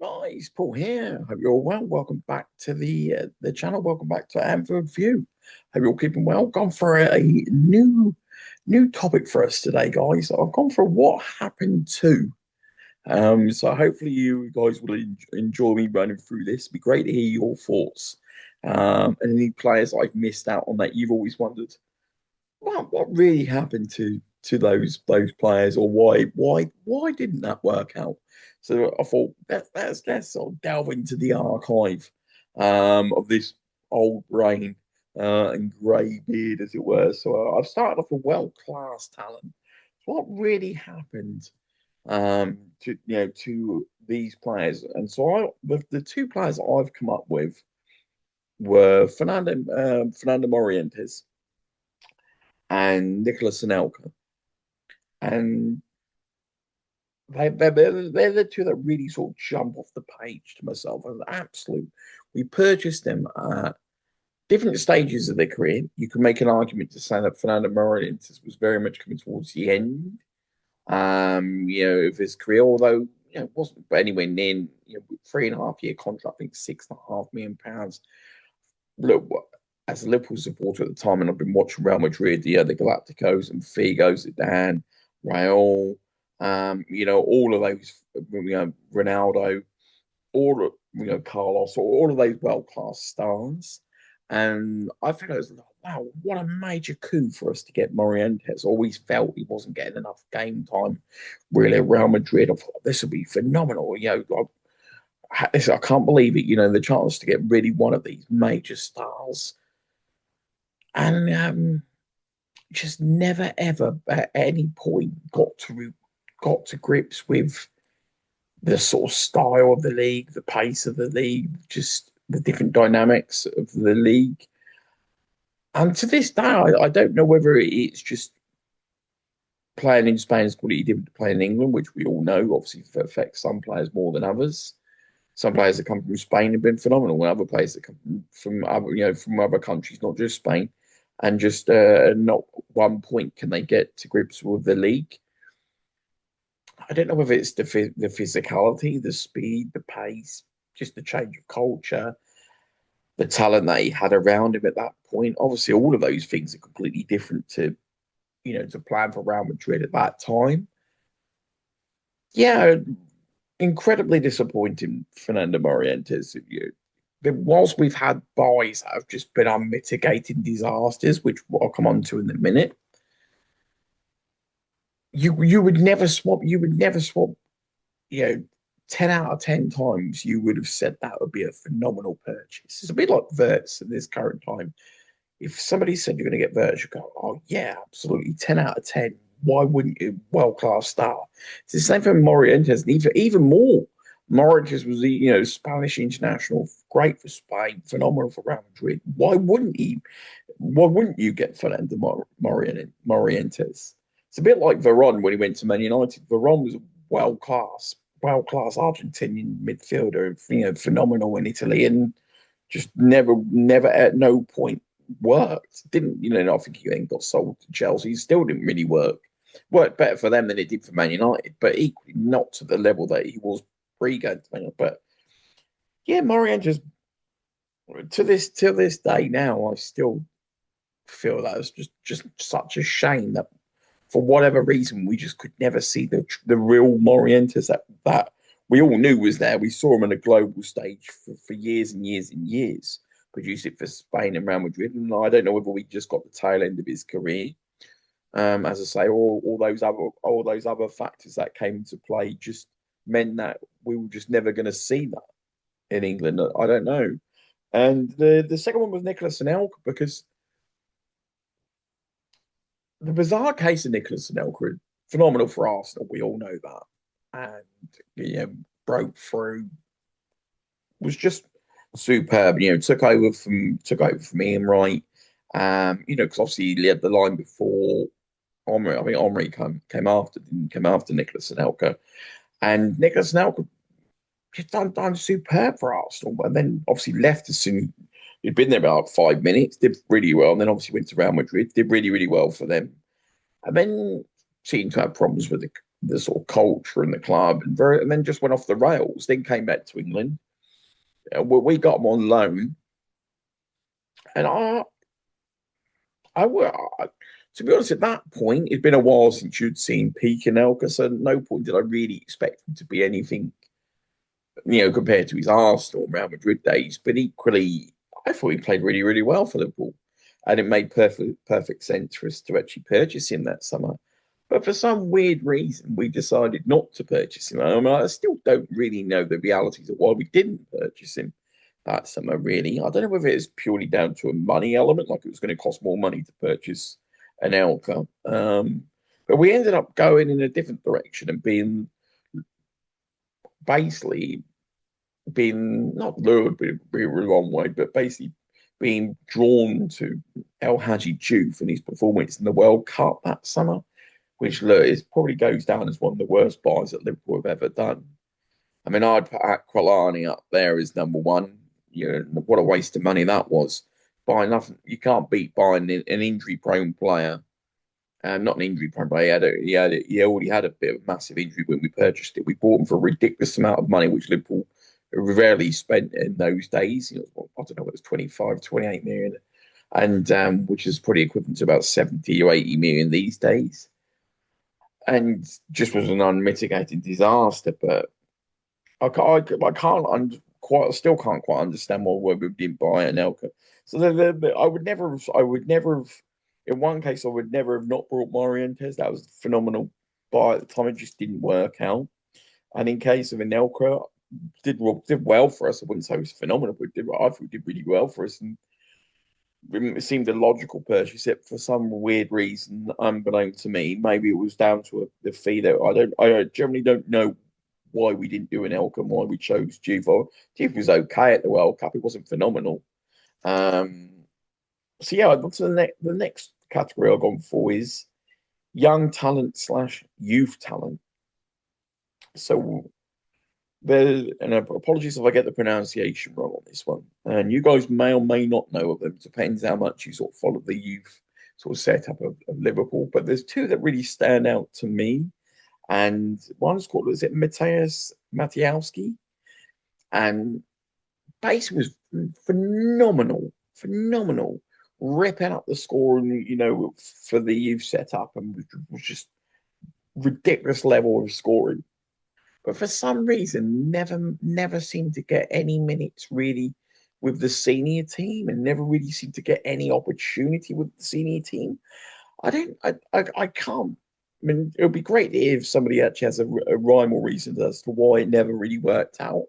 Guys, Paul here. Hope you're all well. Welcome back to the channel. Welcome back to Anfield View. Hope you're all keeping well. Gone for a new topic for us today, guys. I've gone for what happened to. So hopefully you guys will enjoy me running through this. It'd be great to hear your thoughts. And any players I've missed out on that you've always wondered, what really happened to those players, or why didn't that work out? So I thought let's sort of delve into the archive of this old brain and grey beard, as it were. So I've started off a world class talent. What really happened to these players? And so the two players that I've come up with were Fernando Morientes and Nicolas Anelka. And they're the two that really sort of jump off the page to myself as absolute. We purchased them at different stages of their career. You can make an argument to say that Fernando Morientes was very much coming towards the end, of his career, although wasn't anywhere near 3.5 year contract. I think £6.5 million. Look, as a Liverpool supporter at the time, and I've been watching Real Madrid, the Galacticos and Figos, Zidane, Raul, all of those, Ronaldo, all of, Carlos, all of those world-class stars. And I think it was, wow, what a major coup for us to get Morientes. Always felt he wasn't getting enough game time, really, at Real Madrid. I thought this would be phenomenal. I can't believe it, the chance to get really one of these major stars. And just never ever at any point got to grips with the sort of style of the league, the pace of the league, just the different dynamics of the league. And to this day, I don't know whether it's just playing in Spain is completely different to playing in England, which we all know obviously affects some players more than others. Some players that come from Spain have been phenomenal, and other players that come from other countries, not just Spain, and just not one point can they get to grips with the league. I don't know whether it's the physicality, the speed, the pace, just the change of culture, the talent that he had around him at that point. Obviously, all of those things are completely different to plan for Real Madrid at that time. Yeah, incredibly disappointing, Fernando Morientes. Whilst we've had buys that have just been unmitigated disasters, which I'll come on to in a minute, you would never swap. You would never swap. 10 out of 10 times you would have said that would be a phenomenal purchase. It's a bit like Verts at this current time. If somebody said you're going to get Verts, you go, oh yeah, absolutely, 10 out of 10. Why wouldn't you? World class star. It's the same for Morientes, and even more. Morientes was the Spanish international, great for Spain, phenomenal for Real Madrid. Why wouldn't he? Why wouldn't you get Fernando Morientes? It's a bit like Veron when he went to Man United. Veron was a world class Argentinian midfielder, phenomenal in Italy, and just never at no point worked. Didn't I think he then got sold to Chelsea. He still didn't really work. Worked better for them than it did for Man United, but equally not to the level that he was pre-going to Man United. But yeah, Morientes, till this day now, I still feel that it's just such a shame that for whatever reason we just could never see the real Morientes that we all knew was there. We saw him on a global stage for years and years and years, produce it for Spain and Real Madrid. And I don't know whether we just got the tail end of his career, as I say, or all those other factors that came into play just meant that we were just never going to see that in England. I don't know. And the second one was Nicolas Anelka, because the bizarre case of Nicolas Anelka, phenomenal for Arsenal, we all know that, and broke through, was just superb. Took over from Ian Wright. Because obviously he led the line before Omri. I think Omri came after Nicolas Anelka, and Nicolas Anelka just done superb for Arsenal, and then obviously left as soon. He'd been there about 5 minutes, did really well, and then obviously went to Real Madrid, did really, really well for them, and then seemed to have problems the sort of culture in the club, and then just went off the rails. Then came back to England. We got him on loan, and I, I, to be honest, at that point, it'd been a while since you'd seen peak Anelka, so at no point did I really expect him to be anything, compared to his Arsenal, Real Madrid days. But equally, I thought he played really, really well for Liverpool, and it made perfect sense for us to actually purchase him that summer. But for some weird reason, we decided not to purchase him. I mean, I still don't really know the realities of why we didn't purchase him that summer, really. I don't know whether it's purely down to a money element, like it was going to cost more money to purchase an Elka. But we ended up going in a different direction and basically being not lured, but it'd be a wrong way, but basically being drawn to El Hadji Diouf and his performance in the World Cup that summer, which look, is probably goes down as one of the worst buys that Liverpool have ever done. I mean, I'd put Aquilani up there as number one. What a waste of money that was. Buying nothing, you can't beat buying an injury-prone player. Not an injury-prone player. He already had a bit of massive injury when we purchased it. We bought him for a ridiculous amount of money, which Liverpool rarely spent in those days. I don't know, it was 25, 28 million, and which is probably equivalent to about 70 or 80 million these days. And just was an unmitigated disaster. But I still can't quite understand why we didn't buy an Elka. So I would never have, in one case, I would never have not brought Morientes. That was a phenomenal buy at the time. It just didn't work out. And in case of an Elka, did well for us. I wouldn't say it was phenomenal, but I thought it did really well for us. And it seemed a logical purchase, except for some weird reason, unbeknown to me. Maybe it was down to the fee that I generally don't know why we didn't do an Elkham, why we chose Juve. Juve was okay at the World Cup. It wasn't phenomenal. Um, so yeah, on to the next category I've gone for is young talent slash youth talent. So there, and apologies if I get the pronunciation wrong on this one. And you guys may or may not know of them. Depends how much you sort of follow the youth sort of setup of Liverpool. But there's two that really stand out to me. And one's called, is it Mateus Matiowski? And Bass was phenomenal, ripping up the score, and for the youth setup, and was just ridiculous level of scoring. But for some reason, never seemed to get any minutes really with the senior team, and never really seemed to get any opportunity with the senior team. I can't. I mean, it would be great if somebody actually has a rhyme or reason as to why it never really worked out.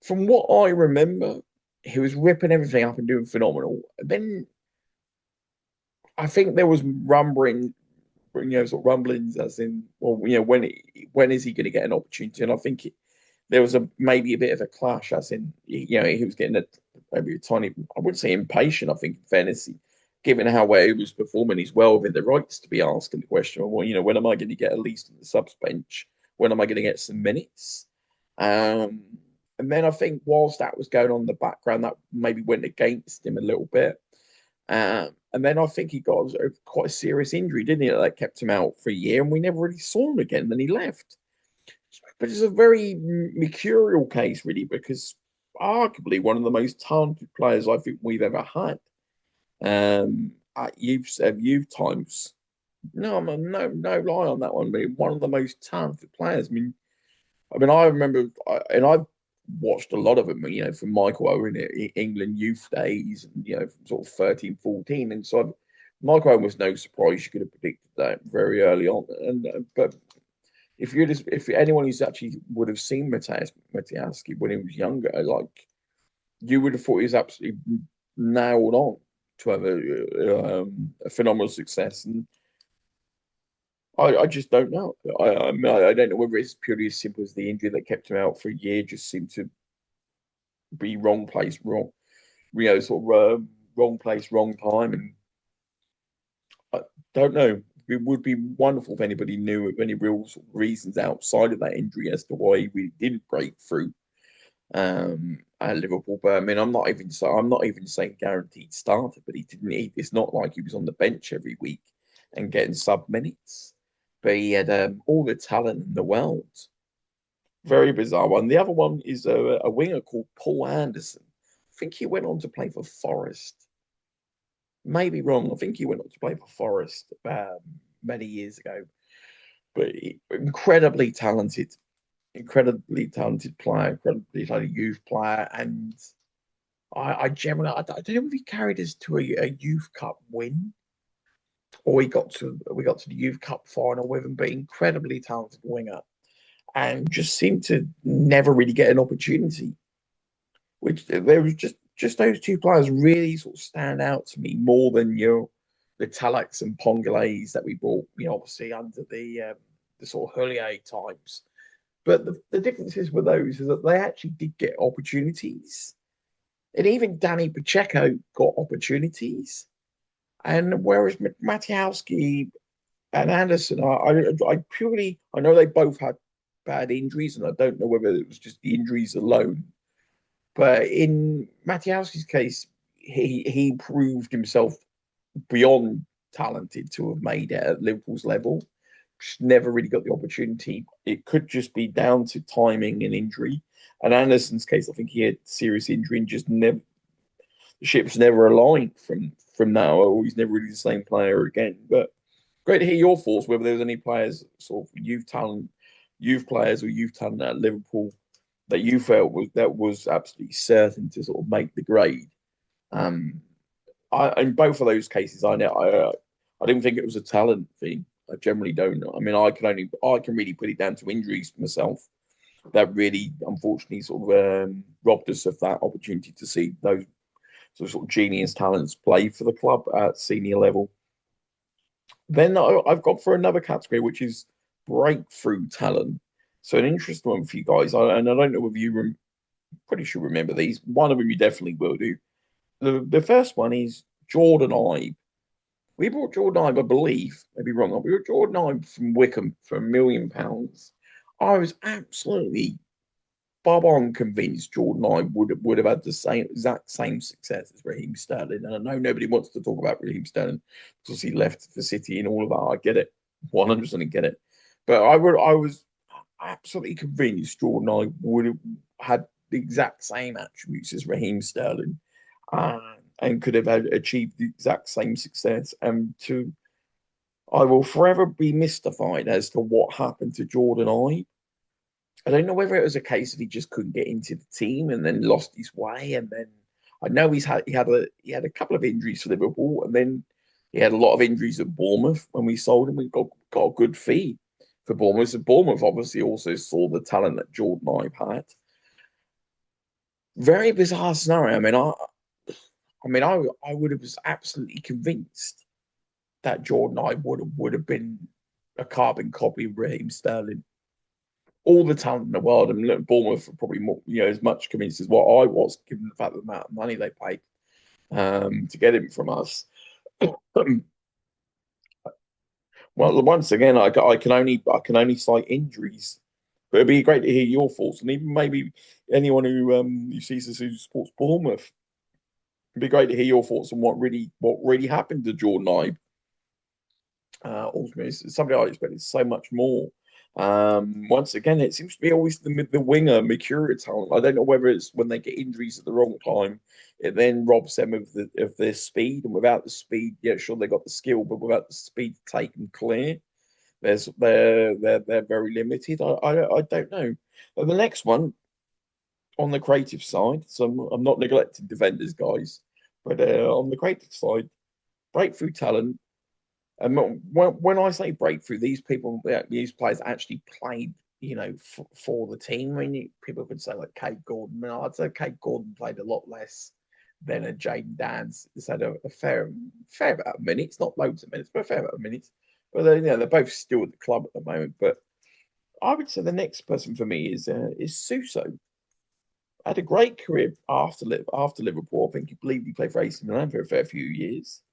From what I remember, he was ripping everything up and doing phenomenal. Then I think there was sort of rumblings as in, well, when is he going to get an opportunity? And I think there was maybe a bit of a clash, as in, he was getting maybe a tiny, I wouldn't say impatient. I think in fairness, given how well he was performing, he's well within the rights to be asking the question, well, when am I going to get at least on the subs bench? When am I going to get some minutes? And then I think whilst that was going on in the background, that maybe went against him a little bit. And then I think he got quite a serious injury, didn't he? That kept him out for a year, and we never really saw him again. Then he left. But it's a very mercurial case, really, because arguably one of the most talented players I think we've ever had at youth times. No, no lie on that one. I mean, one of the most talented players. I remember, and I've watched a lot of them, from Michael Owen at England youth days, and, from sort of 13, 14. And so Michael Owen was no surprise. You could have predicted that very early on. And but if anyone who's actually would have seen Matiaski when he was younger, like, you would have thought he was absolutely nailed on to have a phenomenal success. And I just don't know. I don't know whether it's purely as simple as the injury that kept him out for a year just seemed to be wrong place, wrong place, wrong time. And I don't know. It would be wonderful if anybody knew of any real sort of reasons outside of that injury as to why we didn't break through at Liverpool. But I mean, I'm not even saying guaranteed starter, but he didn't. It's not like he was on the bench every week and getting sub minutes. but he had all the talent in the world. Very bizarre one. The other one is a winger called Paul Anderson. I think he went on to play for Forest. Maybe wrong. I think he went on to play for Forest many years ago. But incredibly talented player, incredibly talented youth player, and I generally I don't know if he carried us to a youth cup win or we got to the youth cup final with him, but incredibly talented winger and just seemed to never really get an opportunity. Which there was just those two players really sort of stand out to me more than the Talaks and Pongoles that we brought, obviously under the sort of Houllier times. But the differences with those is that they actually did get opportunities. And even Danny Pacheco got opportunities. And whereas Matiowski and Anderson, I know they both had bad injuries, and I don't know whether it was just the injuries alone. But in Matiowski's case, he proved himself beyond talented to have made it at Liverpool's level. Just never really got the opportunity. It could just be down to timing and injury. And Anderson's case, I think he had serious injury and just never the ships never aligned from now. Or he's never really the same player again. But great to hear your thoughts. Whether there's any players, sort of youth players or youth talent at Liverpool that you felt was absolutely certain to sort of make the grade. Um, in both of those cases, I didn't think it was a talent thing. I generally don't. I mean, I can really put it down to injuries myself. That really, unfortunately, sort of robbed us of that opportunity to see those sort of genius talents play for the club at senior level. Then I've got for another category, which is breakthrough talent. So an interesting one for you guys, and I don't know if you pretty sure remember these. One of them you definitely will do. The first one is Jordan Ibe. We bought Jordan Ibe, I believe, maybe wrong. We bought Jordan Ibe from Wickham for £1 million. I was absolutely bob on convinced Jordan Ibe would have had the exact same success as Raheem Sterling. And I know nobody wants to talk about Raheem Sterling because he left for City and all of that. I get it, 100% get it. But I was absolutely convinced Jordan Ibe would have had the exact same attributes as Raheem Sterling, and could have achieved the exact same success. I will forever be mystified as to what happened to Jordan Ibe. I don't know whether it was a case of he just couldn't get into the team and then lost his way, and then I know he had a couple of injuries for Liverpool, and then he had a lot of injuries at Bournemouth. When we sold him, we got a good fee for Bournemouth. So Bournemouth obviously also saw the talent that Jordan Ibe had. Very bizarre scenario. I would have was absolutely convinced that Jordan Ibe would have been a carbon copy of Raheem Sterling. All the talent in the world, and look, Bournemouth are probably more, as much convinced as what I was, given the fact of the amount of money they paid to get him from us. Well, once again, I can only cite injuries, but it'd be great to hear your thoughts, and even maybe anyone who sees us who supports Bournemouth. It'd be great to hear your thoughts on what really happened to Jordan Ibe. Ultimately, it's somebody I expected so much more. Once again, it seems to be always the winger, Mercurial talent. I don't know whether it's when they get injuries at the wrong time, it then robs them of their speed. And without the speed, yeah, sure they got the skill, but without the speed to take them clear, they're very limited. I don't know. And the next one on the creative side, so I'm not neglecting defenders, guys, but on the creative side, breakthrough talent. And when I say breakthrough, these players actually played, for the team. I mean, people could say like Kate Gordon. I mean, I'd say Kate Gordon played a lot less than a Jayden Dance. He's had a fair amount of minutes, not loads of minutes, but a fair amount of minutes. But they're both still at the club at the moment. But I would say the next person for me is Suso. Had a great career after Liverpool. I think he believed he played for AC Milan for a fair few years.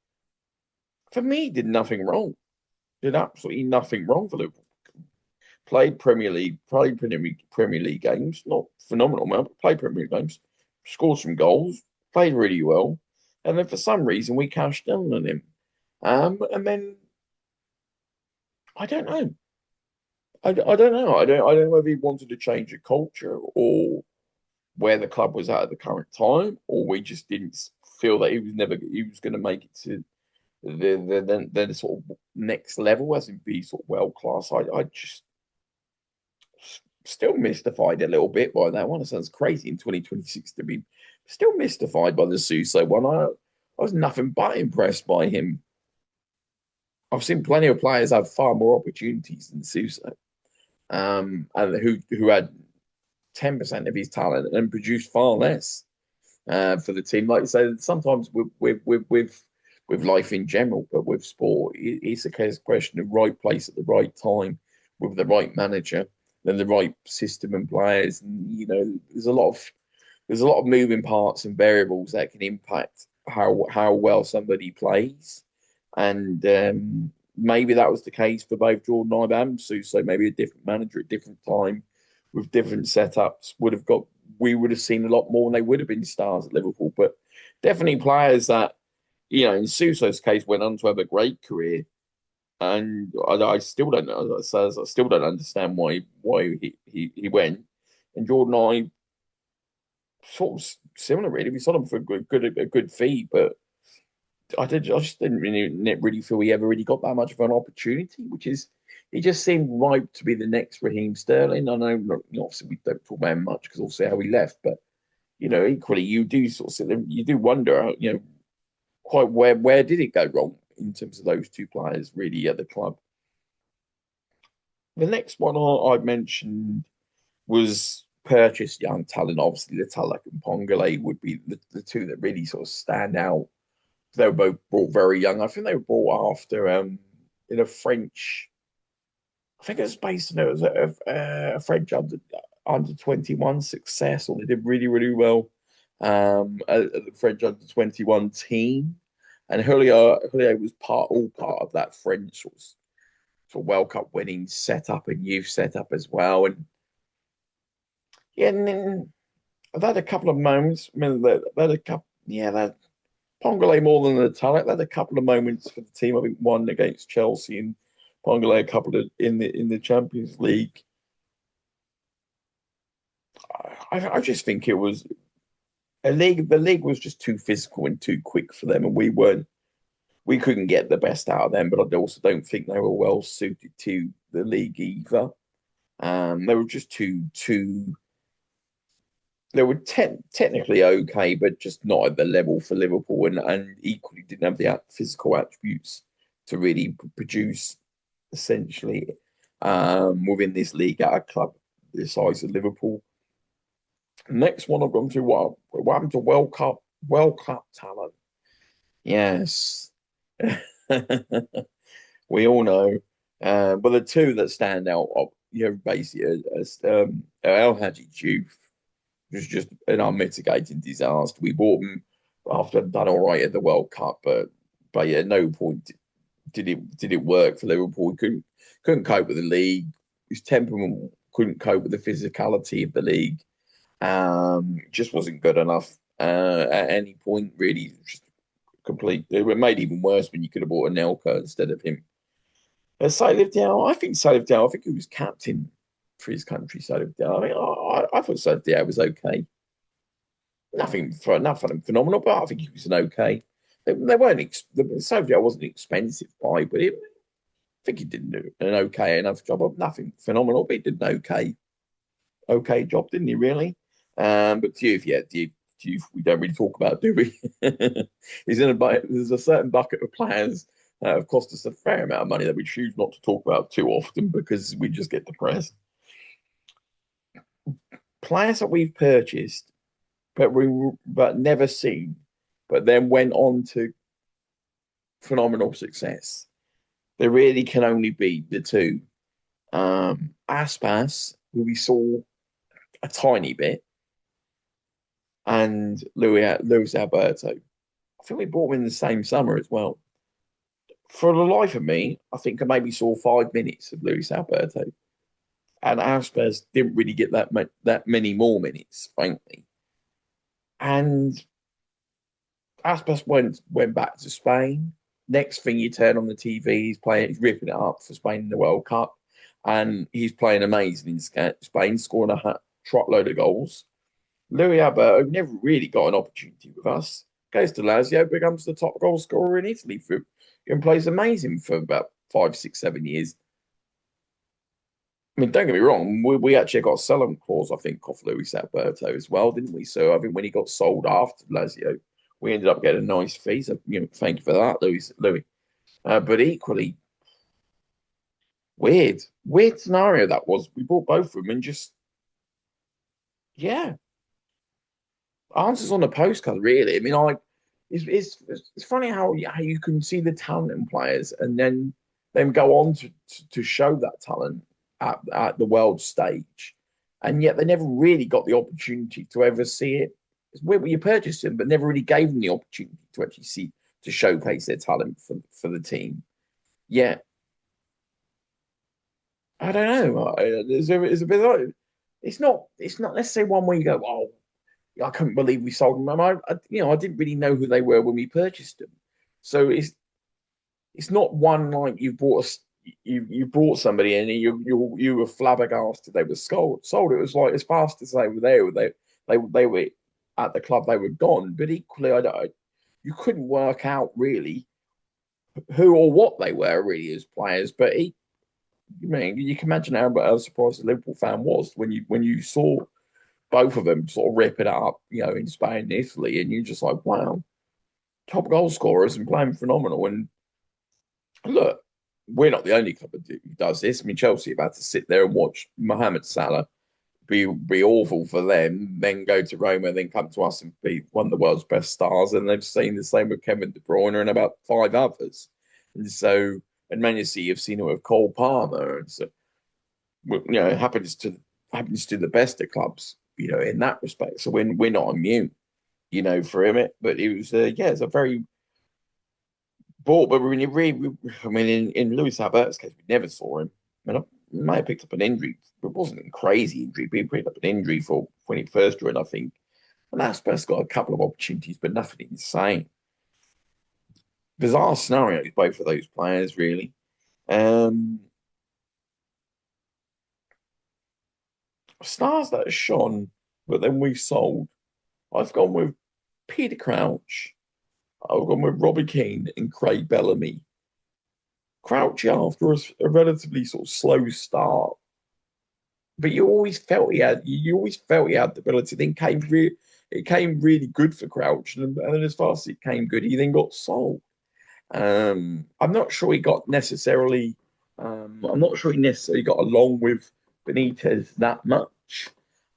For me, he did nothing wrong. Did absolutely nothing wrong for Liverpool. Played Premier League games, not phenomenal amount, but played Premier League games, scored some goals, played really well, and then for some reason we cashed in on him. And then I don't know. I don't know. I don't know whether he wanted to change the culture or where the club was at the current time, or we just didn't feel that he was going to make it to the sort of next level as in be sort of world class. I just still mystified a little bit by that one. It sounds crazy in 2026 to be still mystified by the Suso one. I was nothing but impressed by him. I've seen plenty of players have far more opportunities than Suso, and who had 10% of his talent and produced far less for the team. Like you say, sometimes with life in general, but with sport, it's a case question of right place at the right time with the right manager, then the right system and players. And you know, there's a lot of moving parts and variables that can impact how well somebody plays. And maybe that was the case for both Jordan Ibe and Suso. Maybe a different manager at different time with different setups we would have seen a lot more and they would have been stars at Liverpool. But definitely players that, you know, in Suso's case went on to have a great career. And I still don't know. As I say, I still don't understand why he went. And Jordan I sort of similar really. We sold him for a good fee, but I just didn't really feel he ever really got that much of an opportunity, which is he just seemed ripe to be the next Raheem Sterling. I know obviously we don't talk about him much because obviously how he left, but you know, equally you do sort of sit there, you do wonder, you know, quite where did it go wrong in terms of those two players really at the club. The next one I mentioned was purchased young talent. Obviously, the Talak and Pongole would be the two that really sort of stand out. They were both brought very young. I think they were brought after in a French. I think it was based on it was a French under 21 success, or they did really well at the French under 21 team. And Julio was all part of that French sort of World Cup winning setup and youth setup as well. And yeah, and then I've had a couple of moments. I mean, they had a couple, yeah, that Pongole more than the talent. They had a couple of moments for the team. I think one against Chelsea and Pongole a couple of in the Champions League. I just think it was a league. The league was just too physical and too quick for them, and we weren't. We couldn't get the best out of them. But I also don't think they were well suited to the league either. They were just too. They were technically okay, but just not at the level for Liverpool, and equally didn't have the physical attributes to really produce essentially within this league at a club the size of Liverpool. Next one I've gone to what happened to World Cup talent? Yes, we all know. But the two that stand out are basically El Hadji Diouf was just an unmitigated disaster. We bought him after done all right at the World Cup, but yeah, at no point did it work for Liverpool. He couldn't cope with the league. His temperament couldn't cope with the physicality of the league. Just wasn't good enough at any point. Really, just complete. It made it even worse when you could have bought a Nelka instead of him. Salif Diao, I think Salif Diao. I think he was captain for his country. Salif Diao. I mean, I thought Salif Diao was okay. Nothing phenomenal, but I think he was an okay. They weren't. Salif Diao wasn't an expensive buy, but I think he did an okay enough job of nothing phenomenal, but he did an okay job, didn't he? Really. But Diouf, we don't really talk about, do we? He's in a there's a certain bucket of players that have cost us a fair amount of money that we choose not to talk about too often because we just get depressed. Players that we've purchased, but never seen, but then went on to phenomenal success. There really can only be the two. Aspas, who we saw a tiny bit, and Luis Alberto. I think we bought him in the same summer as well. For the life of me, I think I maybe saw 5 minutes of Luis Alberto, and Aspas didn't really get that many more minutes, frankly. And Aspas went back to Spain. Next thing you turn on the TV, he's ripping it up for Spain in the World Cup, and he's playing amazing in Spain, scoring a truckload of goals. Louis Alberto never really got an opportunity with us. Goes to Lazio, becomes the top goal scorer in Italy for and plays amazing for about 5, 6, 7 years. I mean, don't get me wrong, we actually got a selling clause, I think, off Luis Alberto as well, didn't we? So I think when he got sold after Lazio, we ended up getting a nice fee. So thank you for that, Louis. But equally, weird scenario that was. We bought both of them and just yeah, answers on the postcard, really. I mean, it's funny how you can see the talent in players and then go on to show that talent at the world stage, and yet they never really got the opportunity to ever see it. It's weird when you purchased them, but never really gave them the opportunity to actually see to showcase their talent for the team. Yeah, I don't know. It's a bit like it's not necessarily one where you go, oh, I couldn't believe we sold them. And I didn't really know who they were when we purchased them. So it's not one like you brought somebody in and you were flabbergasted they were sold. It was like as fast as they were there, they were at the club, they were gone. But equally, you couldn't work out really who or what they were really as players. But you can imagine how surprised the Liverpool fan was when you saw both of them sort of ripping it up, in Spain and Italy, and you're just like, wow, top goal scorers and playing phenomenal. And look, we're not the only club that does this. I mean, Chelsea have had to sit there and watch Mohamed Salah be awful for them, then go to Roma, then come to us and be one of the world's best stars. And they've seen the same with Kevin De Bruyne and about five others. And so, and Man City have seen it with Cole Palmer. And so, happens to the best of clubs, in that respect. So we're not immune, for him. But it was, it's a very bought, but when you read, I mean, in Luis Alberto's case, we never saw him. I mean, I might have picked up an injury, but it wasn't a crazy injury. We picked up an injury for when he first joined, I think. And that's best got a couple of opportunities, but nothing insane. Bizarre scenarios, both of those players, really. Um, Stars that are shone, but then we sold. I've gone with Peter Crouch. I've gone with Robbie Keane and Craig Bellamy. Crouch after a relatively sort of slow start, but you always felt he had the ability. Then it came really good for Crouch, and then as fast as it came good, he then got sold. I'm not sure he got necessarily. I'm not sure he necessarily got along with Benitez that much,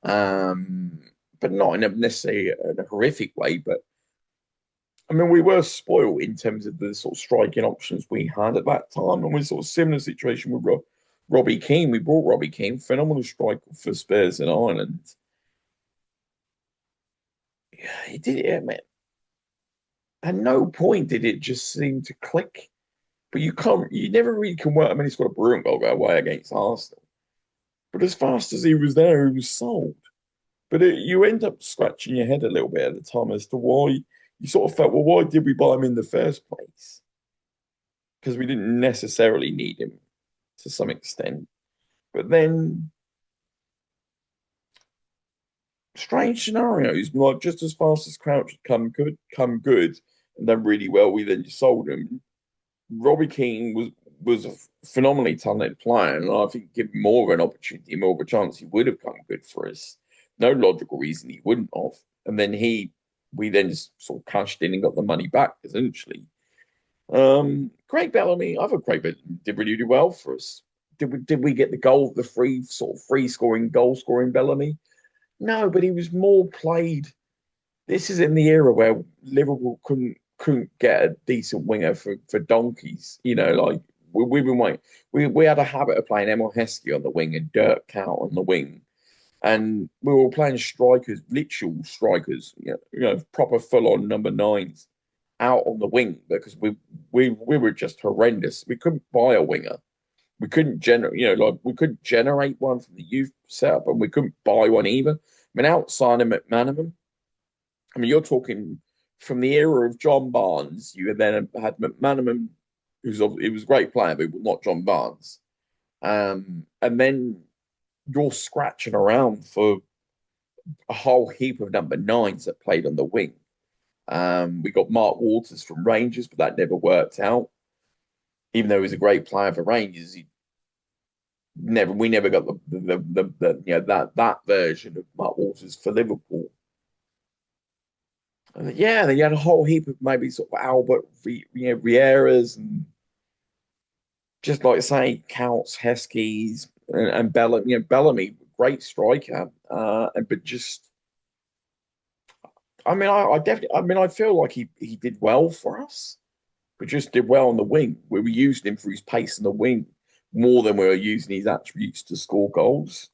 but not in a necessarily in a horrific way. But I mean, we were spoiled in terms of the sort of striking options we had at that time, and we're sort of similar situation with Robbie Keane. We brought Robbie Keane, phenomenal striker for Spurs in Ireland. Yeah, he did it. I mean, at no point did it just seem to click. But you never really can work. I mean, he's got a brilliant goal go away against Arsenal. But as fast as he was there, he was sold. But you end up scratching your head a little bit at the time as to why you sort of felt, well, why did we buy him in the first place? Because we didn't necessarily need him to some extent. But then strange scenarios, like just as fast as Crouch had come good, and done really well, we then just sold him. Robbie Keane was a phenomenally talented player, and I think given more of an opportunity, more of a chance, he would have come good for us. No logical reason he wouldn't have. And then we then just sort of cashed in and got the money back essentially. Craig Bellamy, I thought Craig Bellamy did really well for us. Did we get the goal, the free scoring, goal scoring Bellamy? No, but he was more played. This is in the era where Liverpool couldn't get a decent winger for donkeys. Like we've been waiting. We had a habit of playing Emil Heskey on the wing and Dirk Kuyt on the wing, and we were playing strikers, literal strikers, proper full on number nines out on the wing because we were just horrendous. We couldn't buy a winger. We couldn't we couldn't generate one from the youth setup, and we couldn't buy one either. I mean, outside of McManaman, I mean, you're talking from the era of John Barnes, you then had McManaman, he was a great player, but not John Barnes. And then you're scratching around for a whole heap of number nines that played on the wing. We got Mark Waters from Rangers, but that never worked out. Even though he was a great player for Rangers, we never got the that version of Mark Waters for Liverpool. And yeah, then you had a whole heap of maybe sort of Albert, Riera's, and just like say Counts, Heskies, and Bellamy. Bellamy, great striker, but just I definitely, I feel like he did well for us, but just did well on the wing. We were using him for his pace on the wing more than we were using his attributes to score goals.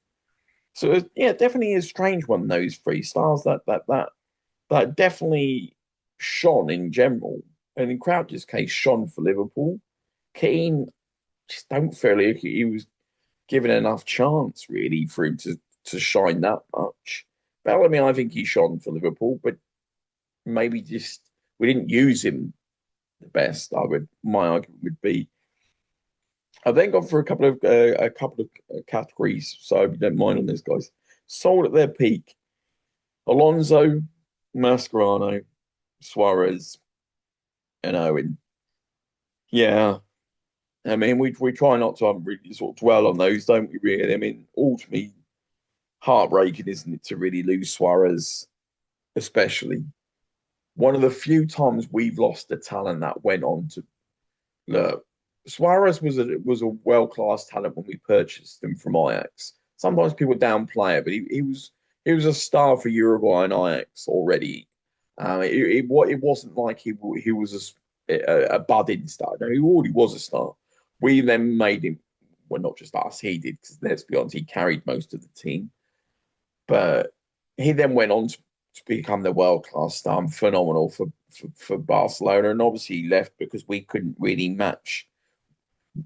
So yeah, definitely a strange one. Those 3 stars that definitely shone in general, and in Crouch's case, shone for Liverpool. Keane just don't feel like he was given enough chance really for him to shine that much. Bellamy, I think he shone for Liverpool, but maybe just we didn't use him the best. My argument would be. I've then gone for a couple of categories, so if you don't mind on this, guys. Sold at their peak: Alonso, Mascherano, Suarez, and Owen. Yeah, I mean we try not to really sort of dwell on those, don't we? Really, I mean ultimately heartbreaking, isn't it, to really lose Suarez, especially one of the few times we've lost a talent that went on to look. Suarez was a world class talent when we purchased him from Ajax. Sometimes people downplay it, but he was a star for Uruguay and Ajax already. It wasn't like he was a budding star. No, he already was a star. We then made him. Well, not just us, he did. Because let's be honest, he carried most of the team. But he then went on to become the world class star and phenomenal for Barcelona. And obviously he left because we couldn't really match.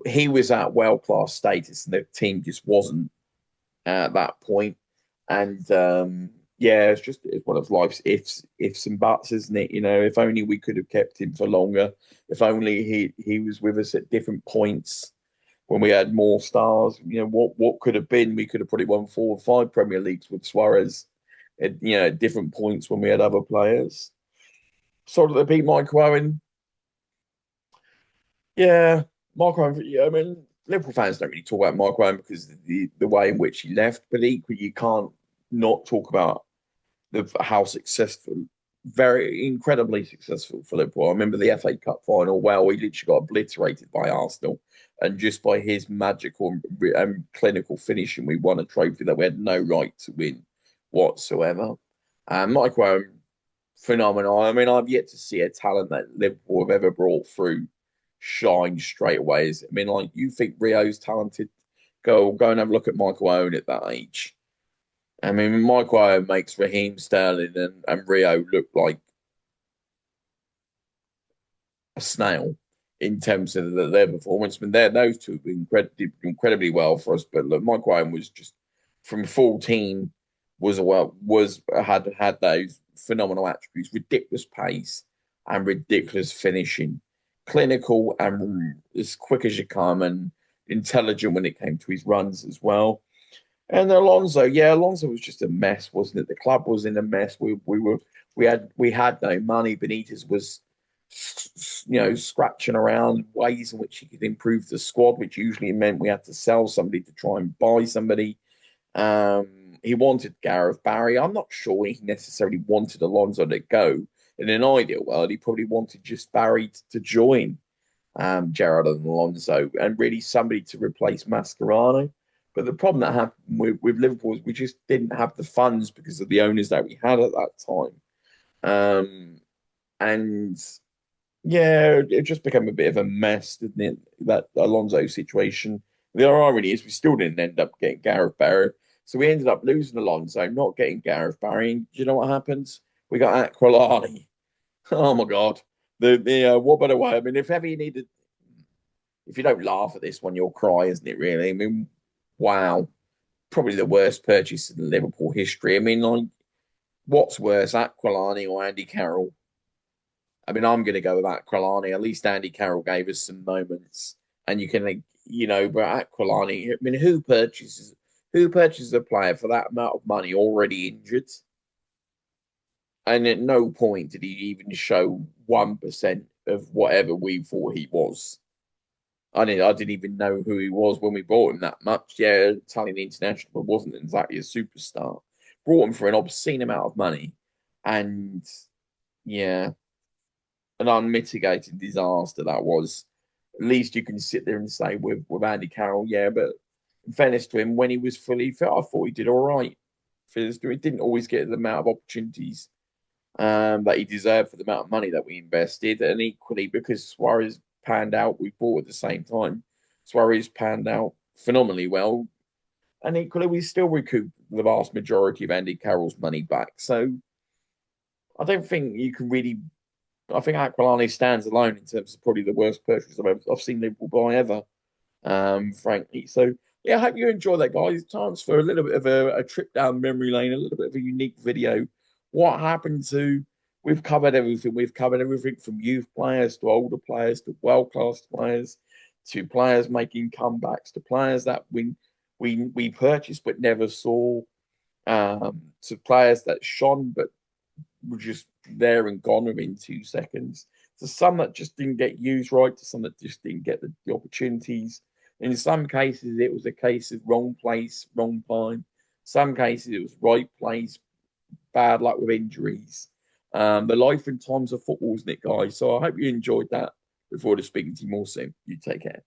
He was at world class status and the team just wasn't at that point. And yeah, it's one of life's ifs and buts, isn't it? If only we could have kept him for longer. If only he was with us at different points when we had more stars. What could have been? We could have probably won 4 or 5 Premier Leagues with Suarez at different points when we had other players. Sort of they beat Michael Owen. Yeah, Michael Owen. Yeah, I mean, Liverpool fans don't really talk about Michael Owen because of the way in which he left, but equally you can't not talk about how successful, very incredibly successful for Liverpool. I remember the FA Cup final. Well, we literally got obliterated by Arsenal, and just by his magical and clinical finishing, we won a trophy that we had no right to win whatsoever. Michael Owen, phenomenal. I mean, I've yet to see a talent that Liverpool have ever brought through shine straight away. I mean, like you think Rio's talented? Go and have a look at Michael Owen at that age. I mean, Michael Owen makes Raheem Sterling and Rio look like a snail in terms of their performance. I mean, those two have been incredibly well for us. But look, Michael Owen was just from 14 had those phenomenal attributes, ridiculous pace and ridiculous finishing, clinical and as quick as you come, and intelligent when it came to his runs as well. And Alonso, yeah, Alonso was just a mess, wasn't it? The club was in a mess. We had no money. Benitez was, scratching around ways in which he could improve the squad, which usually meant we had to sell somebody to try and buy somebody. He wanted Gareth Barry. I'm not sure he necessarily wanted Alonso to go. In an ideal world, he probably wanted just Barry to join Gerrard and Alonso and really somebody to replace Mascherano. But the problem that happened with Liverpool is we just didn't have the funds because of the owners that we had at that time. And yeah, it just became a bit of a mess, didn't it? That Alonso situation. The irony is we still didn't end up getting Gareth Barry. So we ended up losing Alonso, not getting Gareth Barry. And do you know what happens? We got Aquilani. Oh my God. What better way? I mean, if ever you needed, if you don't laugh at this one, you'll cry, isn't it, really? I mean, wow. Probably the worst purchase in Liverpool history. I mean, like, what's worse, Aquilani or Andy Carroll? I mean, I'm going to go with Aquilani. At least Andy Carroll gave us some moments, and you can, but Aquilani. I mean, who purchases a player for that amount of money already injured? And at no point did he even show 1% of whatever we thought he was. I didn't even know who he was when we bought him that much. Yeah, Italian international, but wasn't exactly a superstar. Brought him for an obscene amount of money, and yeah, an unmitigated disaster that was. At least you can sit there and say with Andy Carroll, yeah, but in fairness to him, when he was fully fit, I thought he did all right. He didn't always get the amount of opportunities that he deserved for the amount of money that we invested. And equally, because Suarez panned out, we bought at the same time. Suarez panned out phenomenally well. And equally, we still recouped the vast majority of Andy Carroll's money back. So I don't think you can really. I think Aquilani stands alone in terms of probably the worst purchase I've seen Liverpool buy ever, frankly. So, yeah, I hope you enjoy that, guys. Chance for a little bit of a trip down memory lane, a little bit of a unique video. What happened to, we've covered everything. We've covered everything from youth players to older players to world-class players to players making comebacks to players that we purchased but never saw, to players that shone but were just there and gone within 2 seconds. To some that just didn't get used right, to some that just didn't get the opportunities. In some cases, it was a case of wrong place, wrong time. Some cases, it was right place, bad luck with injuries. The life and times of football, isn't it, guys? So I hope you enjoyed that. Look forward to speaking to you more soon. You take care.